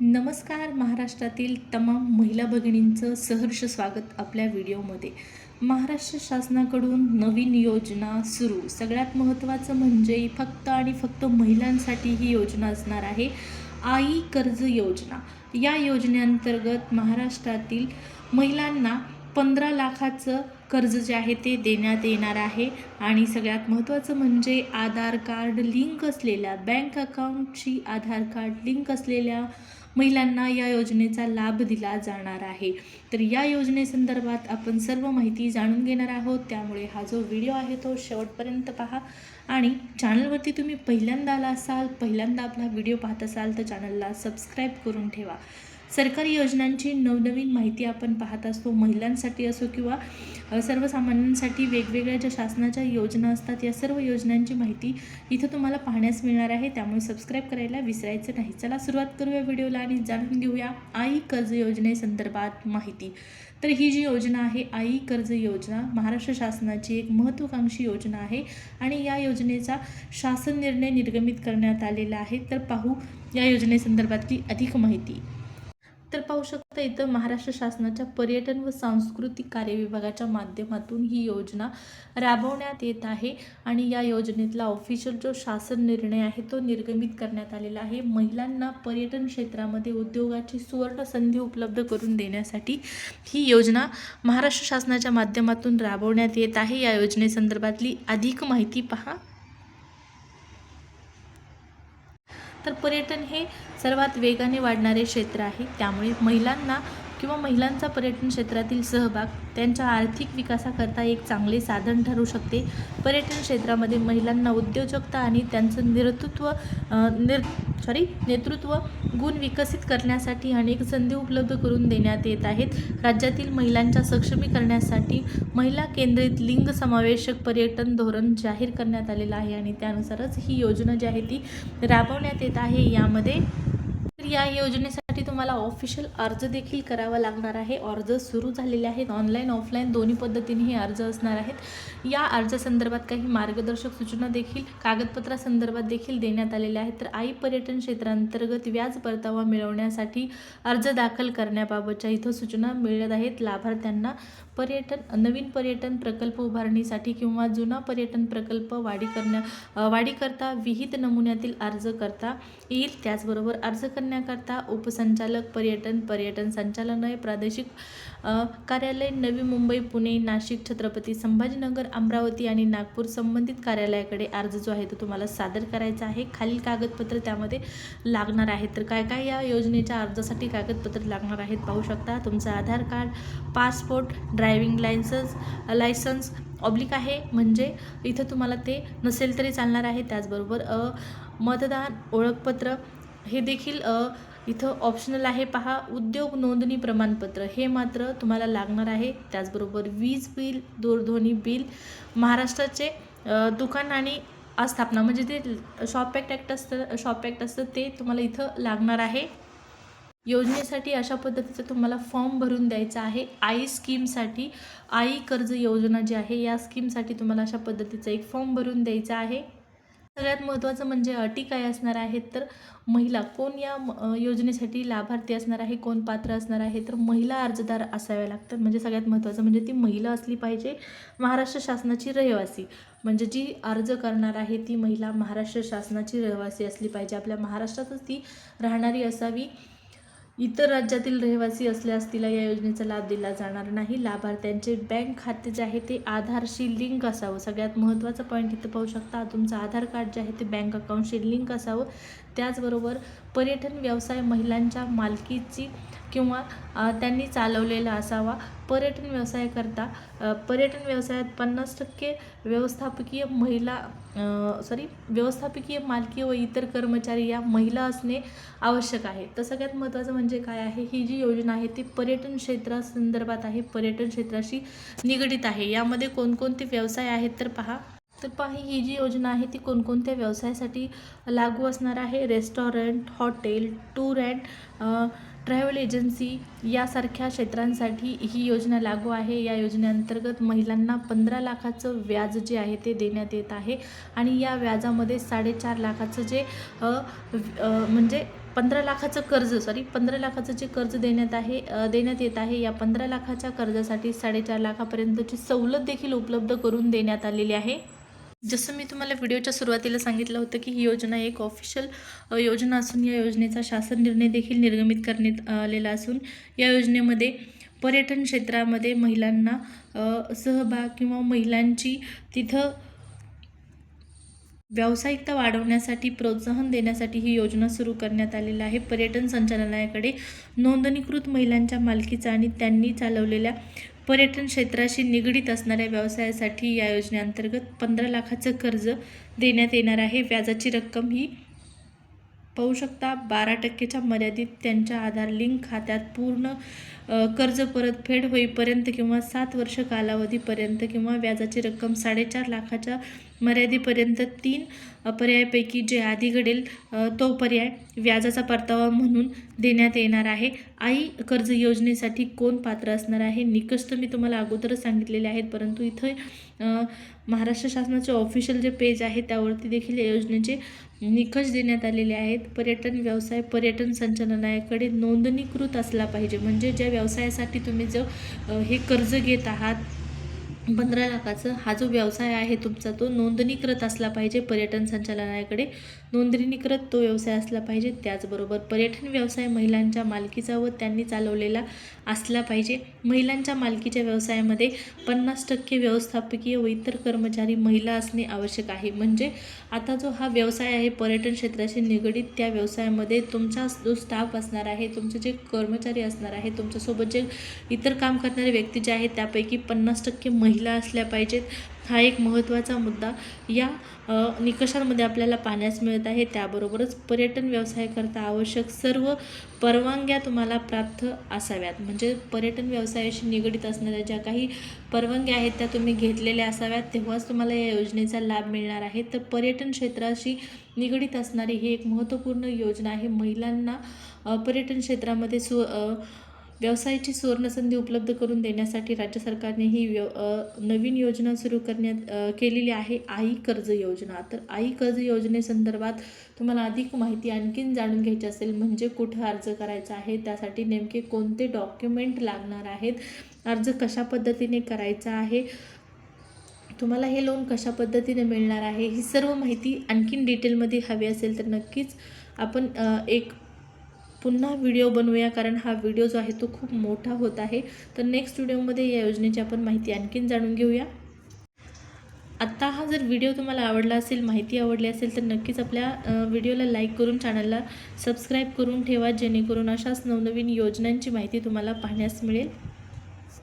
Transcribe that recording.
नमस्कार. महाराष्ट्रातील तमाम महिला भगिनींचं सहर्ष स्वागत आपल्या व्हिडिओमध्ये. महाराष्ट्र शासनाकडून नवीन योजना सुरू. सगळ्यात महत्त्वाचं म्हणजे फक्त आणि फक्त महिलांसाठी ही योजना असणार आहे. आई कर्ज योजना. या योजनेअंतर्गत महाराष्ट्रातील महिलांना 15 लाखाचं कर्ज जे आहे ते देण्यात येणार आहे. आणि सगळ्यात महत्त्वाचं म्हणजे आधार कार्ड लिंक असलेल्या, बँक अकाउंटची आधार कार्ड लिंक असलेल्या महिलांना या योजनेचा लाभ दिला जाणार आहे. तर या योजनेसंदर्भात आपण सर्व माहिती जाणून घेणार आहोत. त्यामुळे हा जो व्हिडिओ आहे तो शेवटपर्यंत पहा. आणि चॅनलवरती तुम्ही पहिल्यांदा आला असाल, पहिल्यांदा आपला व्हिडिओ पाहत असाल तर चॅनलला सबस्क्राईब करून ठेवा. सरकारी योजनांची नवनवीन माहिती आपण पाहत असतो. महिलांसाठी असो किंवा सर्वसामान्यांसाठी वेगवेगळ्या ज्या शासनाच्या योजना असतात, या सर्व योजनांची माहिती इथं तुम्हाला पाहण्यास मिळणार आहे. त्यामुळे सबस्क्राईब करायला विसरायचं नाही. चला सुरुवात करूया व्हिडिओला आणि जाणून घेऊया आई कर्ज योजनेसंदर्भात माहिती. तर ही जी योजना आहे आई कर्ज योजना महाराष्ट्र शासनाची एक महत्त्वाकांक्षी योजना आहे आणि या योजनेचा शासन निर्णय निर्गमित करण्यात आलेला आहे. तर पाहू या योजनेसंदर्भातली अधिक माहिती. तर पाहू शकता इथं महाराष्ट्र शासनाच्या पर्यटन व सांस्कृतिक कार्य विभागाच्या माध्यमातून ही योजना राबवण्यात येत आहे. आणि या योजनेतला ऑफिशियल जो शासन निर्णय आहे तो निर्गमित करण्यात आलेला आहे. महिलांना पर्यटन क्षेत्रामध्ये उद्योगाची सुवर्ण संधी उपलब्ध करून देण्यासाठी ही योजना महाराष्ट्र शासनाच्या माध्यमातून राबवण्यात येत आहे. या योजनेसंदर्भातली अधिक माहिती पहा. तर पर्यटन हे सर्वात वेगाने वाढणारे क्षेत्र आहे. त्यामुळे महिलांना किंवा महिलांचा पर्यटन क्षेत्रातील सहभाग त्यांच्या आर्थिक विकासाकरता एक चांगले साधन ठरू शकते. पर्यटन क्षेत्रामध्ये महिलांना उद्योजकता आणि त्यांचं नेतृत्व गुण विकसित करण्यासाठी अनेक संधी उपलब्ध करून देण्यात येत आहेत. राज्यातील महिलांच्या सक्षमीकरणासाठी महिला केंद्रित लिंग समावेशक पर्यटन धोरण जाहीर करण्यात आलेलं आहे आणि त्यानुसारच ही योजना जी आहे ती राबवण्यात येत आहे. यामध्ये या योजनेसाठी तुम्हाला ऑफिशियल अर्ज देखील करावा लागणार आहे. अर्ज सुरू झालेले आहेत. ऑनलाईन ऑफलाईन दोन्ही पद्धतीने हे अर्ज असणार आहेत. या अर्जासंदर्भात काही मार्गदर्शक सूचना देखील कागदपत्रासंदर्भात देखील देण्यात आलेल्या आहेत. तर आई पर्यटन क्षेत्रांतर्गत व्याज परतावा मिळवण्यासाठी अर्ज दाखल करण्याबाबतच्या इथं सूचना मिळत आहेत. लाभार्थ्यांना नवीन पर्यटन प्रकल्प उभारणीसाठी किंवा जुना पर्यटन प्रकल्प वाढीकरता विहित नमुन्यातील अर्ज करता येईल. त्याचबरोबर अर्ज करण्याकरता उपसंचालक पर्यटन संचालनालय, प्रादेशिक कार्यालय नवी मुंबई, पुणे, नाशिक, छत्रपती संभाजीनगर, अमरावती आणि नागपूर संबंधित कार्यालयाकडे अर्ज जो आहे तो तुम्हाला सादर करायचा आहे. खालील कागदपत्र त्यामध्ये लागणार आहेत. तर काय काय या योजनेच्या अर्जासाठी कागदपत्र लागणार आहेत पाहू शकता. तुमचं Aadhaar card, passport, driving licence oblique आहे म्हणजे इथं तुम्हाला ते नसेल तरी चालणार आहे. त्याचबरोबर मतदान ओळखपत्र हे देखील इथं ऑप्शनल आहे. पहा, उद्योग नोंदणी प्रमाणपत्र हे मात्र तुम्हाला लागणार आहे. त्याचबरोबर वीज बिल, दूरध्वनी बिल, महाराष्ट्राचे दुकान आणि आस्थापना म्हणजे ते शॉप ॲक्ट असतं ते तुम्हाला इथं लागणार आहे. योजनेसाठी अशा पद्धतीचं तुम्हाला फॉर्म भरून द्यायचा आहे. आई स्कीमसाठी, आई कर्ज योजना जी आहे या स्कीमसाठी तुम्हाला अशा पद्धतीचा एक फॉर्म भरून द्यायचा आहे. सगळ्यात महत्त्वाचं म्हणजे अटी काय असणार आहेत. तर महिला कोण या योजनेसाठी लाभार्थी असणार आहे, कोण पात्र असणार आहे. तर महिला अर्जदार असाव्या लागतात. म्हणजे सगळ्यात महत्त्वाचं म्हणजे ती महिला असली पाहिजे, महाराष्ट्र शासनाची रहिवासी. म्हणजे जी अर्ज करणार आहे ती महिला महाराष्ट्र शासनाची रहिवासी असली पाहिजे. आपल्या महाराष्ट्रातच ती राहणारी असावी. इतर राज्यातील रहिवासी असल्यास तिला या योजनेचा लाभ दिला जाणार नाही. लाभार्थ्यांचे बँक खाते जे आहे ते आधारशी लिंक असावं. सगळ्यात महत्त्वाचा पॉईंट इथं पाहू शकता. तुमचं आधार कार्ड जे आहे ते बँक अकाउंटशी लिंक असावं. त्याचबरोबर पर्यटन व्यवसाय महिलांच्या मालकीची किंवा त्यांनी चालवलेला असावा. पर्यटन व्यवसायात 50% व्यवस्थापकीय मालकी व इतर कर्मचारी या महिला असणे आवश्यक आहे. तर सगळ्यात महत्त्वाचं म्हणजे काय आहे, ही जी योजना आहे ती पर्यटन क्षेत्रासंदर्भात आहे, पर्यटन क्षेत्राशी निगडीत आहे. यामध्ये कोणकोणते व्यवसाय आहेत तर पहा. ही जी योजना आहे ती कोणकोणत्या व्यवसायासाठी लागू असणार आहे. Restaurant, hotel, tour and travel agency यासारख्या क्षेत्रांसाठी ही योजना लागू आहे. या योजनेअंतर्गत महिलांना 15 लाखाचं व्याज जे आहे ते देण्यात येत आहे आणि या व्याजामध्ये 4.5 लाखाचं जे म्हणजे 15 लाखाचं कर्ज 15 लाखाचं जे कर्ज देण्यात येत आहे. या 15 लाखाच्या कर्जासाठी 4.5 लाखापर्यंतची सवलत देखील उपलब्ध करून देण्यात आलेली आहे. जसं मी तुम्हाला व्हिडिओच्या सुरुवातीला सांगितलं होतं की ही योजना एक ऑफिशियल योजना असून या योजनेचा शासन निर्णय देखील निर्गमित करण्यात आलेला असून या योजनेमध्ये पर्यटन क्षेत्रामध्ये महिलांना सहभाग किंवा महिलांची तिथं व्यावसायिकता वाढवण्यासाठी प्रोत्साहन देण्यासाठी ही योजना सुरू करण्यात आलेली आहे. पर्यटन संचालनालयाकडे नोंदणीकृत महिलांच्या मालकीचा आणि त्यांनी चालवलेल्या पर्यटन क्षेत्राशी निगडीत असणाऱ्या व्यवसायासाठी या योजनेअंतर्गत 15 लाखाचं कर्ज देण्यात येणार आहे. व्याजाची रक्कम ही पाहू शकता 12% मर्यादित त्यांच्या आधार लिंक खात्यात पूर्ण कर्ज परतफेड होईपर्यंत किंवा 7 वर्ष कालावधीपर्यंत किंवा व्याजाची रक्कम 4.5 लाखाच्या मर्यादेपर्यंत 3 पर्यायापैकी जे आधी घडेल तो पर्याय व्याजाचा परतावा म्हणून देण्यात येणार आहे. आई कर्ज योजनेसाठी कोण पात्र असणार आहे? निकष तर मी तुम्हाला अगोदरच सांगितलेले आहेत, परंतु इथं महाराष्ट्र शासनाचे ऑफिशियल जे पेज आहे त्यावरती देखील या योजनेचे निकष देण्यात आलेले आहेत. पर्यटन व्यवसाय पर्यटन संचालनालयाकडे नोंदणीकृत असला पाहिजे. म्हणजे ज्या व्यवसायासाठी तुम्ही जो हे कर्ज घेत आहात 15 लाखाचं, हा जो व्यवसाय आहे तुमचा तो नोंदणीकृत असला पाहिजे. पर्यटन संचालनालयाकडे नोंदणीकृत तो व्यवसाय असला पाहिजे. त्याचबरोबर पर्यटन व्यवसाय महिलांच्या मालकीचा व त्यांनी चालवलेला असला पाहिजे. महिलांच्या मालकीच्या व्यवसायामध्ये 50% व्यवस्थापकीय व इतर कर्मचारी महिला असणे आवश्यक आहे. म्हणजे आता जो हा व्यवसाय आहे पर्यटन क्षेत्राशी निगडीत, त्या व्यवसायामध्ये तुमचा जो स्टाफ असणार आहे, तुमचे जे कर्मचारी असणार आहे, तुमच्यासोबत जे इतर काम करणारे व्यक्ती जे आहेत त्यापैकी 50% महिला असल्या पाहिजेत. हा एक महत्त्वाचा मुद्दा या निकषांमध्ये आपल्याला पाहण्यास मिळत आहे. त्याबरोबरच पर्यटन व्यवसायाकरता आवश्यक सर्व परवानग्या तुम्हाला प्राप्त असाव्यात. म्हणजे पर्यटन व्यवसायाशी निगडीत असणाऱ्या ज्या काही परवानग्या आहेत त्या तुम्ही घेतलेल्या असाव्यात, तेव्हाच तुम्हाला या योजनेचा लाभ मिळणार आहे. तर पर्यटन क्षेत्राशी निगडीत असणारी ही एक महत्त्वपूर्ण योजना आहे. महिलांना पर्यटन क्षेत्रामध्ये व्यवसायाची सुवर्णसंधी उपलब्ध करून देण्यासाठी राज्य सरकारने ही नवीन योजना सुरू केलेली आहे, आई कर्ज योजना. तर आई कर्ज योजनेसंदर्भात तुम्हाला अधिक माहिती आणखीन जाणून घ्यायची असेल, म्हणजे कुठं अर्ज करायचा आहे, त्यासाठी नेमके कोणते डॉक्युमेंट लागणार आहेत, अर्ज कशा पद्धतीने करायचा आहे, तुम्हाला हे लोन कशा पद्धतीने मिळणार आहे, ही सर्व माहिती आणखीन डिटेलमध्ये हवी असेल तर नक्कीच आपण एक पुन्हा व्हिडिओ बनवूया, कारण हा व्हिडिओ जो आहे तो खूप मोठा होत आहे. तर नेक्स्ट व्हिडिओमध्ये या योजनेची आपण माहिती आणखीन जाणून घेऊया. आत्ता हा जर व्हिडिओ तुम्हाला आवडला असेल, माहिती आवडली असेल, तर नक्कीच आपल्या व्हिडिओला लाईक करून चॅनलला सबस्क्राईब करून ठेवा, जेणेकरून अशाच नवनवीन योजनांची माहिती तुम्हाला पाहण्यास मिळेल.